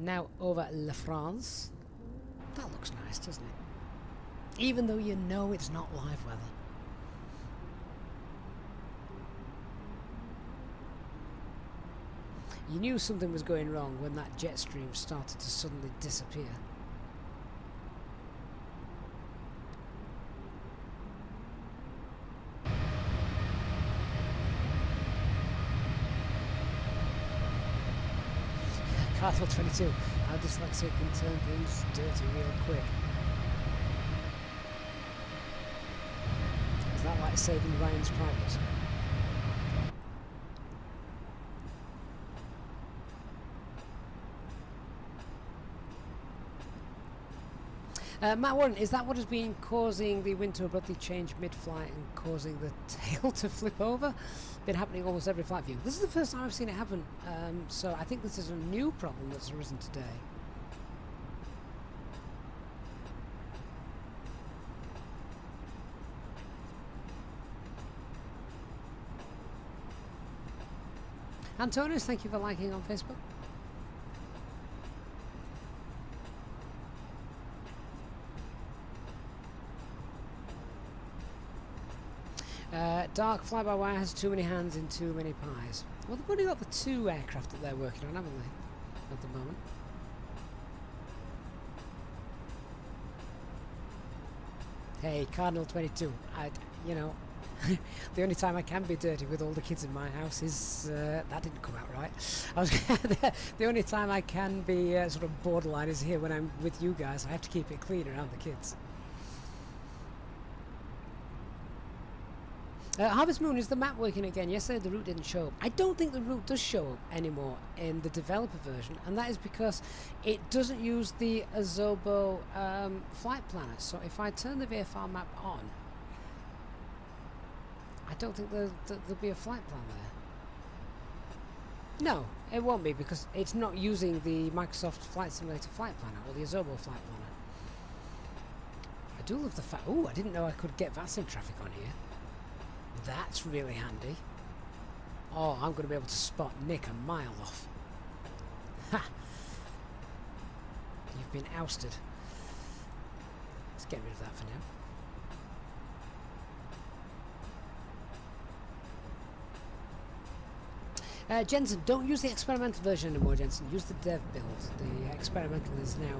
Now over La France. That looks nice, doesn't it? Even though you know it's not live weather. You knew something was going wrong when that jet stream started to suddenly disappear. Castle 22. How dyslexia can turn things dirty real quick. Is that like Saving Ryan's Private? Matt Warren, is that what has been causing the wind to abruptly change mid-flight and causing the tail to flip over? Been happening almost every flight view. This is the first time I've seen it happen, so I think this is a new problem that's arisen today. Antonius, thank you for liking on Facebook. Dark fly-by-wire has too many hands in too many pies. Well, they've only got the 2 aircraft that they're working on, haven't they, at the moment? Hey, Cardinal 22. You know, the only time I can be dirty with all the kids in my house is that didn't come out right. The only time I can be sort of borderline is here when I'm with you guys. I have to keep it clean around the kids. Harvest Moon, is the map working again? Yesterday the route didn't show up. I don't think the route does show up anymore in the developer version, and that is because it doesn't use the Azobo flight planner. So if I turn the VFR map on, I don't think there'll be a flight plan there. No, it won't be, because it's not using the Microsoft Flight Simulator flight planner or the Azobo flight planner. I do love the fact... Oh, I didn't know I could get VATSIM traffic on here. That's really handy. Oh, I'm going to be able to spot Nick a mile off. Ha! You've been ousted. Let's get rid of that for now. Jensen, don't use the experimental version anymore, Jensen. Use the dev build. The experimental is now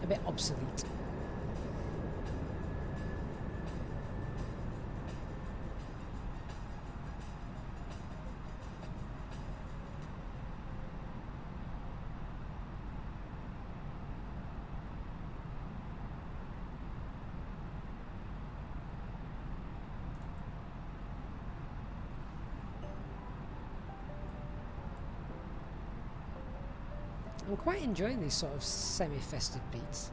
a bit obsolete. I'm quite enjoying these sort of semi-festive beats.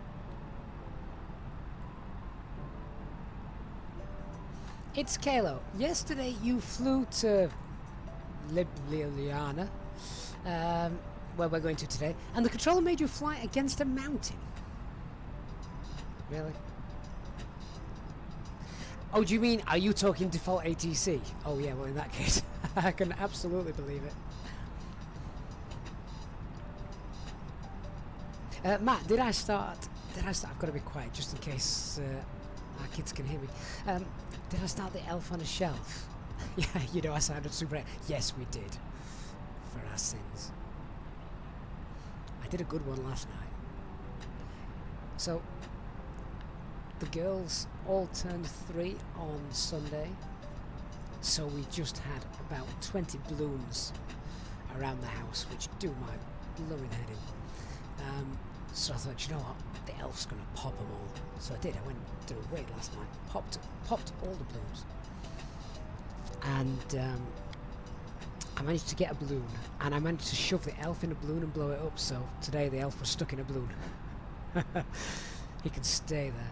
It's Kalo. Yesterday you flew to Ljubljana, where we're going to today, and the controller made you fly against a mountain. Really? Oh, do you mean, are you talking default ATC? Oh yeah, well in that case, I can absolutely believe it. Matt, did I start? I've got to be quiet just in case our kids can hear me. Did I start the Elf on a Shelf? Yeah, you know I sounded super... Yes, we did. For our sins. I did a good one last night. So, the girls all turned 3 on Sunday. So we just had about 20 balloons around the house, which do my blowing head in. So I thought, you know what, the elf's going to pop them all. So I did. I went to a raid last night, popped all the balloons, and I managed to get a balloon, and I managed to shove the elf in a balloon and blow it up. So today the elf was stuck in a balloon. He can stay there.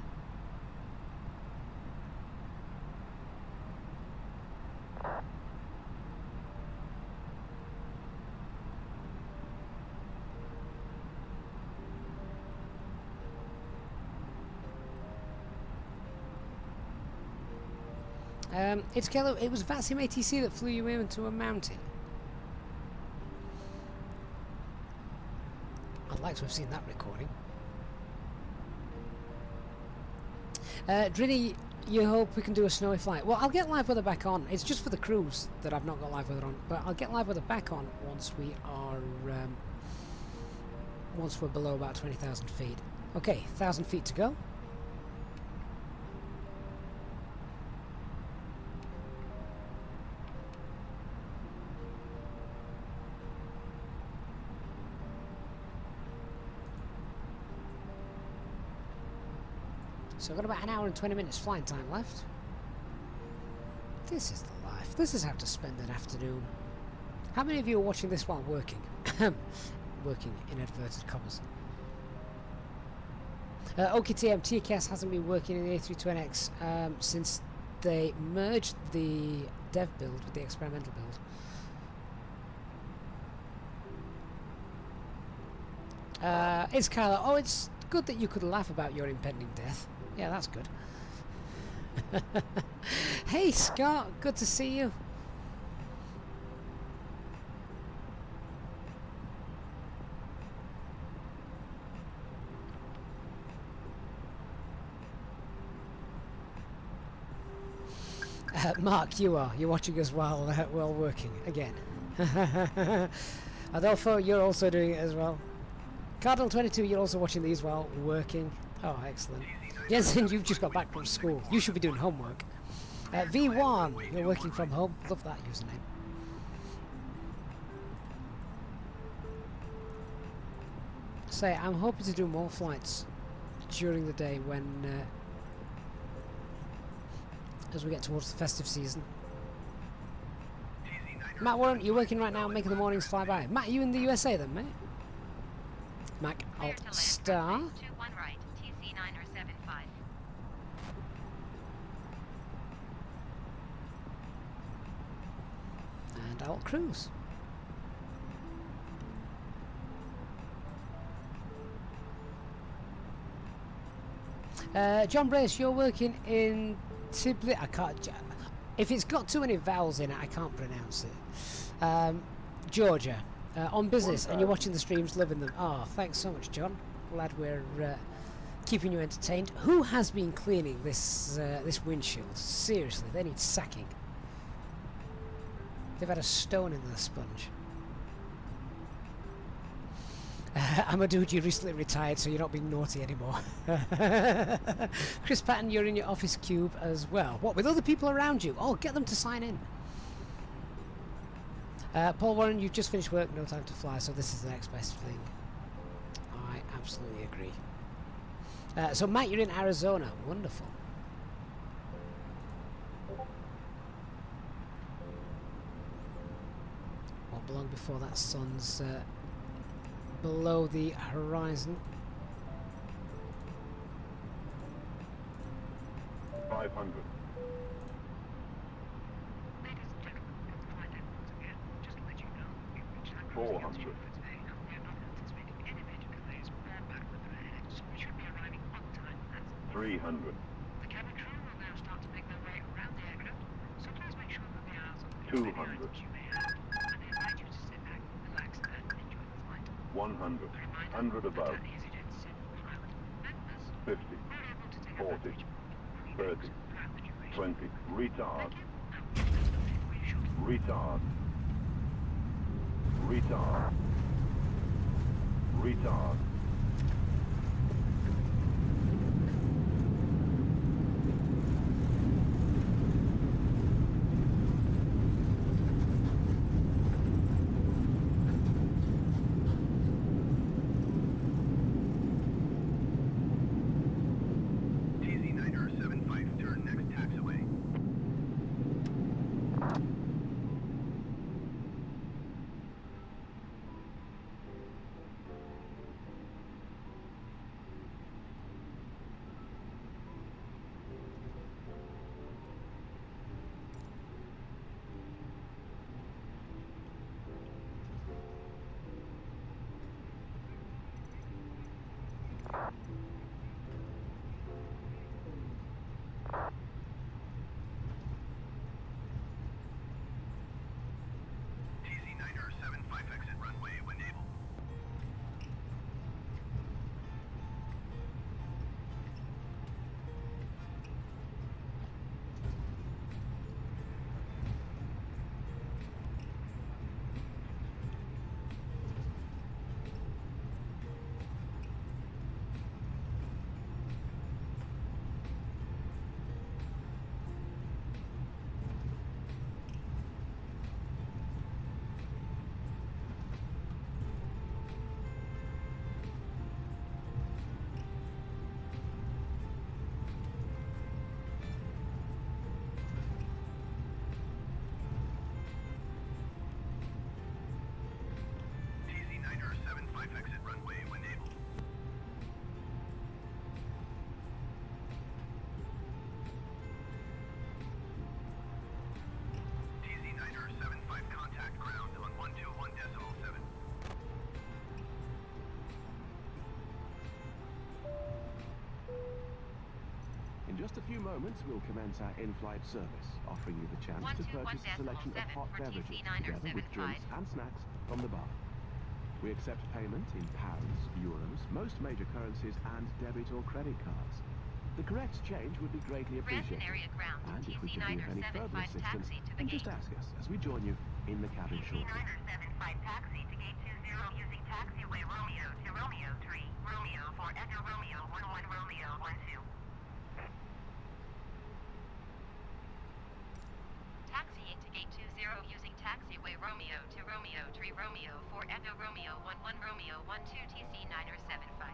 It's Kello. It was VATSIM ATC that flew you into a mountain. I'd like to have seen that recording. Drinny, you hope we can do a snowy flight? Well, I'll get live weather back on. It's just for the cruise that I've not got live weather on, but I'll get live weather back on once we are once we're below about 20,000 feet. Okay, 1,000 feet to go. So I've got about an hour and 20 minutes flying time left. This is the life. This is how to spend an afternoon. How many of you are watching this while working? Working in inverted commas. OKTM, TKS hasn't been working in the A320X since they merged the dev build with the experimental build. It's Kyla. Oh, it's good that you could laugh about your impending death. Yeah, that's good. Hey Scott, good to see you. Mark, you're watching us while working again. Adolfo, you're also doing it as well. Cardinal 22, you're also watching these while working. Oh, excellent. Jensen, you've just got back from school. You should be doing homework. V1, you're working from home. Love that username. Say, I'm hoping to do more flights during the day when as we get towards the festive season. Matt Warren, you're working right now, making the mornings fly by. Matt, you in the USA then, mate? Mac Alt Star. And Alt Cruise. John Brace, you're working in Tibli. I can't. If it's got too many vowels in it, I can't pronounce it. Georgia, on business, and you're watching the streams, loving them. Oh, thanks so much, John. Glad we're keeping you entertained. Who has been cleaning this this windshield? Seriously, they need sacking. They've had a stone in their sponge. I'm a dude, you recently retired, so you're not being naughty anymore. Chris Patton, you're in your office cube as well. What, with other people around you? Oh, get them to sign in. Paul Warren, you've just finished work, no time to fly, so this is the next best thing. I absolutely agree. So Matt, you're in Arizona. Wonderful. Won't be long before that sun's below the horizon. 500. 400. 300. 200. 100. 100 above. 50. 40. 30. 20. Retard. Retard. Retard. Retard. just a few moments, we'll commence our in-flight service, offering you the chance to purchase a selection of hot beverages, together with drinks and snacks from the bar. We accept payment in pounds, euros, most major currencies, and debit or credit cards. The correct change would be greatly appreciated. And if we can be of any further assistance, then just ask us as we join you in the cabin shortly. Taxi to gate 20 using taxiway Romeo to Romeo 3, Romeo for Echo Romeo 11 Romeo 12. Taxiing to gate 20 using taxiway Romeo to Romeo 3, Romeo for Echo Romeo 11 Romeo 12 TC 975.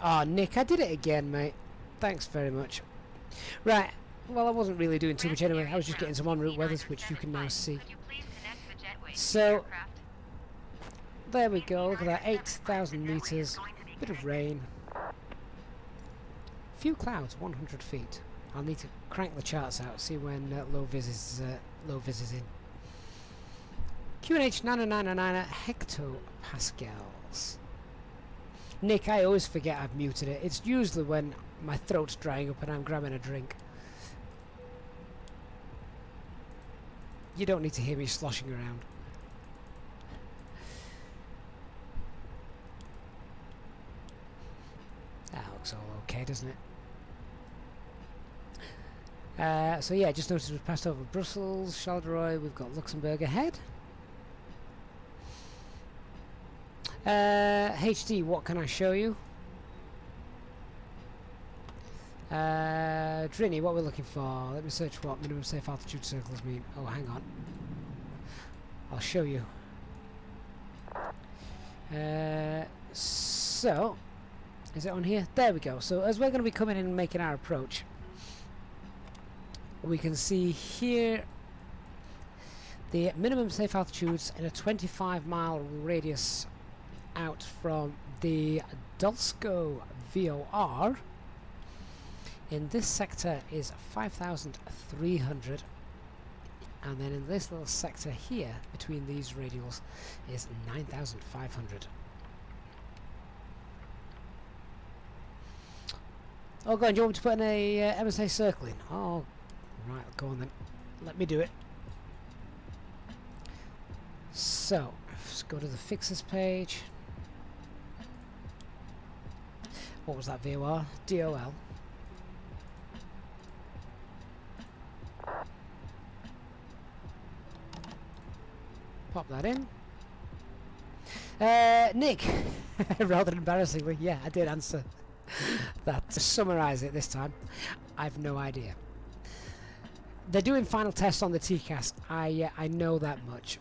Oh, Nick, I did it again, mate. Thanks very much. Right, well, I wasn't really doing too much anyway. I was just getting some en route weathers, which you can now see. So, there we go. Look at that, 8,000 meters. Bit of rain. Few clouds, 100 feet. I'll need to crank the charts out, see when low vis is in. QNH 9999 hectopascals. Nick, I always forget I've muted it. It's usually when my throat's drying up and I'm grabbing a drink. You don't need to hear me sloshing around. looks all okay, doesn't it? So yeah, just noticed we've passed over Brussels, Charleroi, we've got Luxembourg ahead. HD, what can I show you? Drini, what we're looking for. Let me search what minimum safe altitude circles mean. Oh, hang on. I'll show you. So, is it on here? There we go. So, as we're going to be coming in and making our approach, we can see here the minimum safe altitudes in a 25-mile radius out from the Dulsko VOR. In this sector is 5,300, and then in this little sector here between these radials is 9,500. Oh, go on, do you want me to put in a MSA circle in? Oh, right, go on then. Let me do it. So, let's go to the fixes page. What was that VOR? DOL. Pop that in. Nick, rather embarrassingly, yeah, I did answer that. To summarise it this time, I've no idea. They're doing final tests on the TCAS. I know that much.